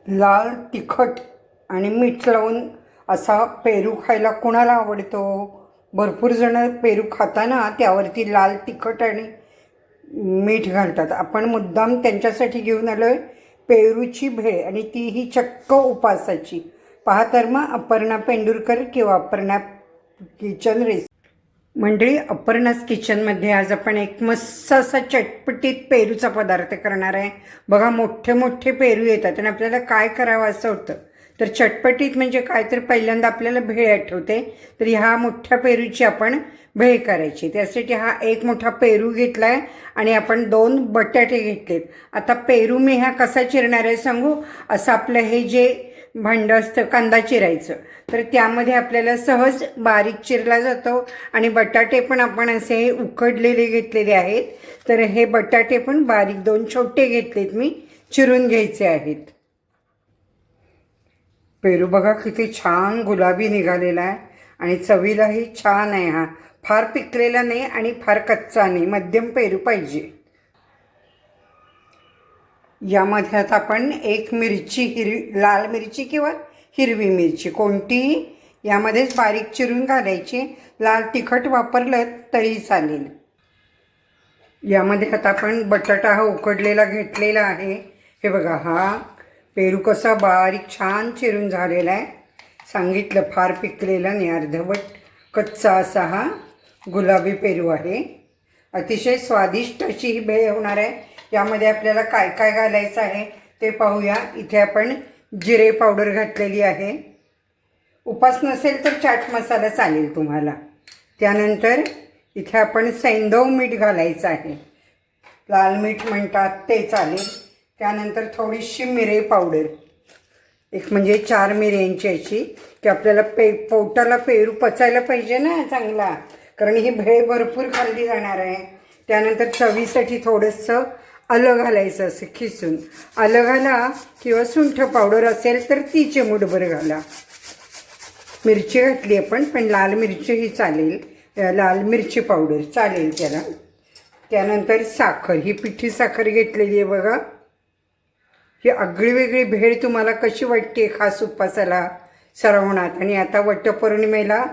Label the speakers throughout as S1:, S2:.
S1: लाल तिखट आणि मीठ लावून असा पेरू खायला कोणाला आवडतो? भरपूर जण पेरू खाताना त्यावरती लाल तिखट आणि मीठ घालतात. आपण मुद्दाम त्यांच्यासाठी घेऊन आलो आहे पेरूची भेळ, आणि तीही चक्क उपासाची. पहा तर मग अपर्णा पेंडुरकर किंवा अपर्णा किचन रेसिपी. मंडळी, अपर्णास किचनमध्ये आज आपण एक मस्त असा चटपटीत पेरूचा पदार्थ करणार आहे. बघा, मोठे मोठे पेरू येतात आणि आपल्याला काय करावं असं होतं. तर चटपटीत म्हणजे काय, तर पहिल्यांदा आपल्याला भेळ आठवते. तर ह्या मोठ्या पेरूची आपण भेळ करायची. त्यासाठी हा एक मोठा पेरू घेतला आहे आणि आपण 2 बटाटे घेतलेत. आता पेरू मी ह्या कसा चिरणार आहे सांगू. असं आपलं हे जे भांडं असतं कांदा चिरायचं, तर त्यामध्ये आपल्याला सहज बारीक चिरला जातो. आणि बटाटे पण आपण असे उकडलेले घेतलेले आहेत. तर हे बटाटे पण बारीक 2 छोटे घेतलेत मी, चिरून घ्यायचे आहेत. पेरू बघा किती छान गुलाबी निघालेला आहे आणि चवीलाही छान आहे. हा फार पिकलेला नाही आणि फार कच्चा नाही, मध्यम पेरू पाहिजे. यामध्ये आता आपण एक मिरची, लाल मिरची किंवा हिरवी मिरची कोणतीही यामध्येच बारीक चिरून घालायची. लाल तिखट वापरलं तरी चालेल. यामध्ये आता आपण बटाटा हा उकडलेला घेतलेला आहे. हे बघा, हा पेरू कसा बारीक छान चिरून झालेला आहे. सांगितलं फार पिकलेला नाही, अर्धवट कच्चा असा हा गुलाबी पेरू आहे. अतिशय स्वादिष्ट अशी ही भेळ होणार आहे. यामध्ये आपल्याला काय काय घालायचं आहे ते पाहूया. इथे आपण जिरे पावडर घातलेली आहे. उपास नसेल तर चाट मसाला चालेल तुम्हाला. त्यानंतर इथे आपण सैंधव मीठ घालायचं आहे, लाल मीठ म्हणतात ते चालेल. त्यानंतर थोडीशी मिरे पावडर, एक म्हणजे 4 मिऱ्यांची अशी, की आपल्याला पोटाला पेरू पचायला पाहिजे ना चांगला, कारण ही भेळ भरपूर खाल्ली जाणार आहे. त्यानंतर चवीसाठी थोडंसं आलं घालायचं, असं खिसून आलं घाला, किंवा सुंठ पावडर असेल तर ती चिमूटभर घाला. मिरची घातली आपण, पण लाल मिरची ही चालेल, लाल मिरची पावडर चालेल त्याला. त्यानंतर साखर, ही पिठी साखर घेतलेली आहे बघा. ही आगळीवेगळी भेळ तुम्हाला कशी वाटते खास उपासाला श्रावणात. आणि आता वटपौर्णिमेला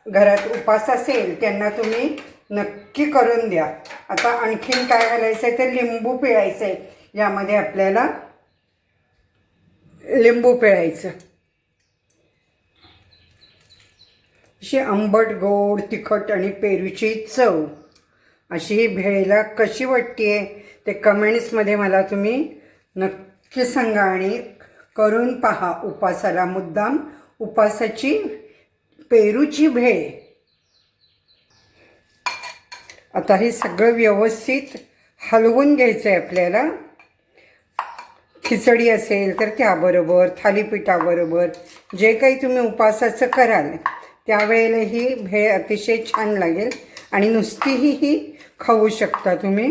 S1: घरात उपास असेल त्यांना तुम्ही नक्की करून द्या. आता आणखीन काय घालायचं आहे तर लिंबू पिळायचं आहे. यामध्ये आपल्याला लिंबू पिळायचं. अशी आंबट गोड तिखट आणि पेरूची चव अशी ही भेळेला कशी वाटते ते कमेंट्समध्ये मला तुम्ही नक्की सांगा. आणि करून पहा उपासाला, मुद्दाम उपासाची पेरूची भेळ. आता हे सगळं व्यवस्थित हलवून घ्यायचं आहे आपल्याला. खिचडी असेल तर त्याबरोबर, थालीपीठाबरोबर, जे काही तुम्ही उपासाचं कराल त्यावेळेला ही भेळ अतिशय छान लागेल. आणि नुसतीही ही खाऊ शकता तुम्ही.